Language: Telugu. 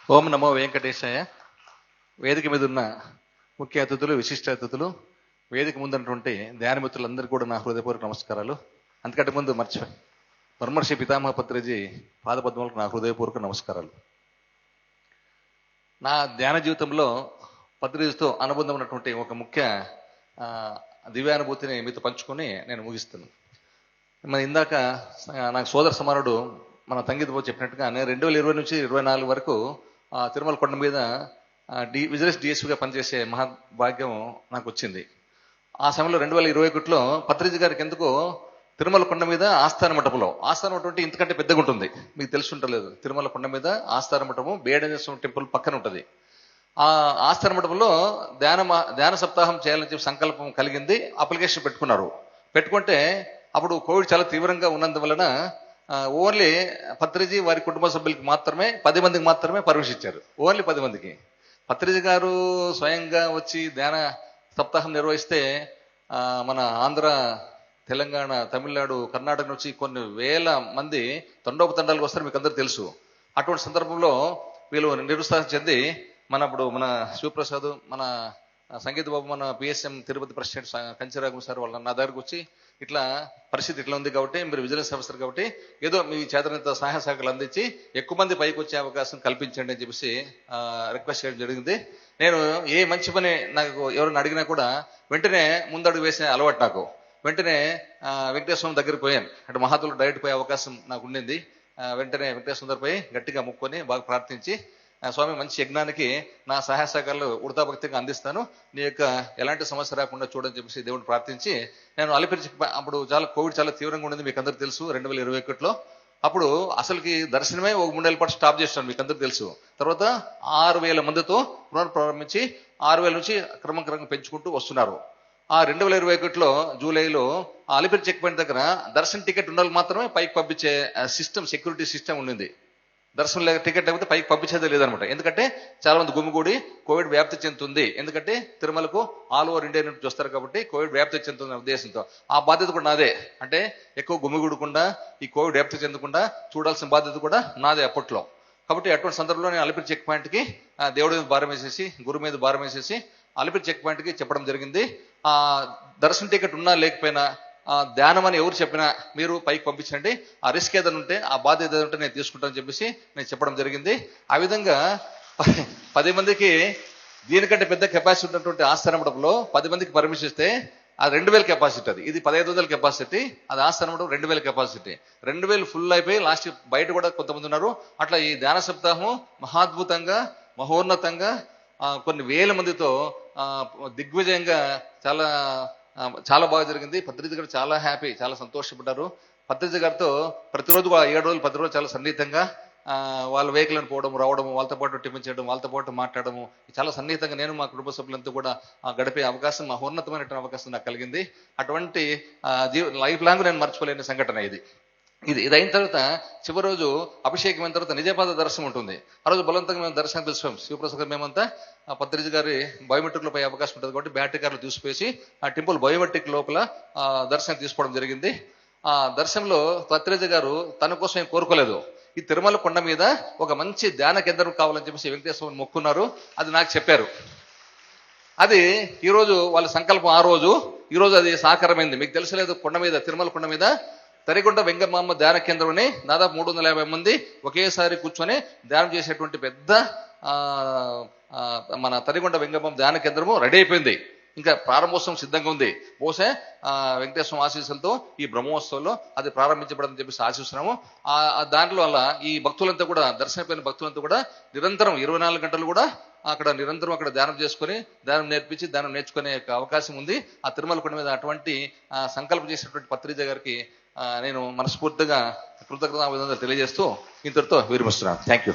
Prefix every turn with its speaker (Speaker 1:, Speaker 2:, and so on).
Speaker 1: ఓం నమో వెంకటేశాయ. వేదిక మీద ఉన్న ముఖ్య అతిథులు, విశిష్ట అతిథులు, వేదిక ముందున్నటువంటి ధ్యానమిత్రులందరికీ కూడా నా హృదయపూర్వక నమస్కారాలు. అంతకంటే ముందు బ్రహ్మర్షి పితామహ పత్రిజీ పాదపద్మలకు నా హృదయపూర్వక నమస్కారాలు. నా ధ్యాన జీవితంలో పత్రిజీతో అనుబంధం ఉన్నటువంటి ఒక ముఖ్య దివ్యానుభూతిని మీతో పంచుకొని నేను ముగిస్తాను. మన ఇందాక నాకు సోదర సమానుడు మన తంగితో చెప్పినట్టుగా నేను 2020 నుంచి 2024 వరకు తిరుమల కొండ మీద విజిలెన్స్ డిఎస్పీగా పనిచేసే మహాభాగ్యం నాకు వచ్చింది. ఆ సమయంలో 2021లో పత్రిజీ గారికి ఎందుకో తిరుమల కొండ మీద ఆస్థాన మంటపంలో, ఆస్థాన మంటపం అంటే ఇంతకంటే పెద్దగా ఉంటుంది, మీకు తెలుసుంటలేదు. తిరుమల కొండ మీద ఆస్థాన మంటపం బేడేశ్వర టెంపుల్ పక్కన ఉంటుంది. ఆ ఆస్థాన మంటపంలో ధ్యాన సప్తాహం చేయాలని చెప్పి సంకల్పం కలిగింది. అప్లికేషన్ పెట్టుకుంటే అప్పుడు కోవిడ్ చాలా తీవ్రంగా ఉన్నందువలన ఓన్లీ పత్రిజీ వారి కుటుంబ సభ్యులకి మాత్రమే 10 మందికి మాత్రమే పర్మిషన్ ఇచ్చారు. ఓన్లీ 10 మందికి. పత్రిజీ గారు స్వయంగా వచ్చి ధ్యాన సప్తాహం నిర్వహిస్తే మన ఆంధ్ర, తెలంగాణ, తమిళనాడు, కర్ణాటక నుంచి కొన్ని వేల మంది తండోపతండాలకు వస్తారు, మీకు అందరూ తెలుసు. అటువంటి సందర్భంలో వీళ్ళు నిరుత్సాహం చెంది మన శివప్రసాద్, మన సంగీత బాబు, మన పిఎస్ఎం తిరుపతి ప్రెసిడెంట్ కంచిరాఘు సార్ వాళ్ళ నా దగ్గరకు వచ్చి ఇట్లా పరిస్థితి ఇట్లా ఉంది కాబట్టి మీరు విజిలెన్స్ ఆఫీసర్ కాబట్టి ఏదో మీ చేతనంత సహాయ సహకారాలు అందించి ఎక్కువ మంది పైకి వచ్చే అవకాశం కల్పించండి అని చెప్పేసి రిక్వెస్ట్ చేయడం జరిగింది. నేను ఏ మంచి పని నాకు ఎవరైనా అడిగినా కూడా వెంటనే ముందడుగు వేసే అలవాటు నాకు. వెంటనే వెంకటేశ్వరం దగ్గరికి పోయాను. అంటే మహాత్ములు డైరెక్ట్ పోయే అవకాశం నాకు ఉండింది. వెంటనే వెంకటేశ్వరం దగ్గర పోయి గట్టిగా ముక్కొని బాగా ప్రార్థించి, స్వామి మంచి యజ్ఞానికి నా సహాయ సహకారాలు ఉడతాభక్తిగా అందిస్తాను, నీ యొక్క ఎలాంటి సమస్య రాకుండా చూడని చెప్పేసి దేవుడిని ప్రార్థించి నేను అలిపిరి అప్పుడు కోవిడ్ చాలా తీవ్రంగా ఉండింది, మీకు అందరికీ తెలుసు. 2021లో అప్పుడు అసలుకి దర్శనమే ఒక 3 నెలల పాటు స్టాప్ చేస్తాను, మీకు అందరికీ తెలుసు. తర్వాత 6,000 మందితో పునర్ప్రారంభించి 6,000 నుంచి క్రమంగా పెంచుకుంటూ వస్తున్నారు. ఆ 2021లో జూలైలో అలిపిరి చెక్ పాయింట్ దగ్గర దర్శన టికెట్ ఉన్న మాత్రమే పైకి పంపించే సిస్టమ్, సెక్యూరిటీ సిస్టమ్ ఉండింది. దర్శనం లేక టికెట్ లేకపోతే పైకి పంపించేదే లేదనమాట. ఎందుకంటే చాలా మంది గుమిగూడి కోవిడ్ వ్యాప్తి చెందుతుంది. ఎందుకంటే తిరుమలకు ఆల్ ఓవర్ ఇండియా నుంచి వస్తారు కాబట్టి కోవిడ్ వ్యాప్తి చెందుతున్న ఉద్దేశంతో ఆ బాధ్యత కూడా నాదే. అంటే ఎక్కువ గుమిగూడకుండా ఈ కోవిడ్ వ్యాప్తి చెందకుండా చూడాల్సిన బాధ్యత కూడా నాదే అప్పట్లో. కాబట్టి అటువంటి సందర్భంలో నేను అలిపిరి చెక్ పాయింట్కి దేవుడి మీద భారం వేసేసి, గురువు మీద భారం వేసేసి అలిపిరి చెక్ పాయింట్కి చెప్పడం జరిగింది. దర్శన టికెట్ ఉన్నా లేకపోయినా ధ్యానం అని ఎవరు చెప్పినా మీరు పైకి పంపించండి, ఆ రిస్క్ ఏదైనా ఉంటే, ఆ బాధ్యత ఏదైనా ఉంటే నేను తీసుకుంటానని చెప్పేసి నేను చెప్పడం జరిగింది. ఆ విధంగా 10 మందికి, దీనికంటే పెద్ద కెపాసిటీ ఉన్నటువంటి ఆస్థాన మండపంలో 10 మందికి పర్మిషన్ ఇస్తే అది 2,000 కెపాసిటీ. ఇది 1,500 కెపాసిటీ, అది ఆస్థాన మండపం 2,000 కెపాసిటీ. 2,000 ఫుల్ అయిపోయి లాస్ట్ బయట కూడా కొంతమంది ఉన్నారు. అట్లా ఈ ధ్యాన సప్తాహం మహాద్భుతంగా, మహోన్నతంగా కొన్ని వేల మందితో దిగ్విజయంగా చాలా బాగా జరిగింది. పత్రిజీ గారు చాలా హ్యాపీ, చాలా సంతోషపడ్డారు. పత్రిజీ గారితో ప్రతిరోజు 7 రోజులు 10 రోజులు చాలా సన్నిహితంగా వాళ్ళ వెహికల్ పోవడం రావడం, వాళ్ళతో పాటు టిఫిన్ చేయడం, వాళ్ళతో పాటు మాట్లాడము, చాలా సన్నిహితంగా నేను మా కుటుంబ సభ్యులంతా కూడా గడిపే అవకాశం, మహోన్నతమైనటువంటి అవకాశం నాకు కలిగింది. అటువంటి లైఫ్ లాంగ్ నేను మర్చిపోలేని సంఘటన ఇది. అయిన తర్వాత చివరి రోజు అభిషేకం అయిన తర్వాత నిజపాద దర్శనం ఉంటుంది. ఆ రోజు బలవంతంగా మేము దర్శనం తెలుసుకోం. శివప్రసాద్ గారు మేమంతా పత్రిజీ గారి బయోమెట్రిక్ లో పోయే అవకాశం ఉంటుంది కాబట్టి బ్యాటరీ కార్లు తీసుకుపోయి ఆ టెంపుల్ బయోమెట్రిక్ లోపల దర్శనం తీసుకోవడం జరిగింది. ఆ దర్శనంలో పత్రిజీ గారు తన కోసం ఏం కోరుకోలేదు. ఈ తిరుమల కొండ మీద ఒక మంచి ధ్యాన కేంద్రం కావాలని చెప్పేసి వెంకటేశ్వరం మొక్కున్నారు. అది నాకు చెప్పారు. అది ఈరోజు వాళ్ళ సంకల్పం. ఈ రోజు అది సాకారమైంది. మీకు తెలుసలేదు, కొండ మీద, తిరుమల కొండ మీద తరిగొండ వెంగమాంబ ధ్యాన కేంద్రంని దాదాపు 350 మంది ఒకేసారి కూర్చొని ధ్యానం చేసేటువంటి పెద్ద మన తరిగొండ వెంగమాంబ ధ్యాన కేంద్రము రెడీ అయిపోయింది. ఇంకా ప్రారంభోత్సవం సిద్ధంగా ఉంది. బహుశా వెంకటేశ్వరం ఆశీస్సులతో ఈ బ్రహ్మోత్సవంలో అది ప్రారంభించబడదని చెప్పేసి ఆశిస్తున్నాము. దాంట్లో వల్ల ఈ భక్తులంతా కూడా, దర్శనపోయిన భక్తులంతా కూడా నిరంతరం 24 గంటలు కూడా నిరంతరం అక్కడ ధ్యానం చేసుకుని, ధ్యానం నేర్పించి ధ్యానం నేర్చుకునే అవకాశం ఉంది. ఆ తిరుమల కొండ మీద అటువంటి సంకల్పం చేసినటువంటి పత్రిజీ గారికి నేను మనస్ఫూర్తిగా కృతజ్ఞతలు తెలియజేస్తూ ఇంతటితో విరమిస్తున్నాను. Thank you.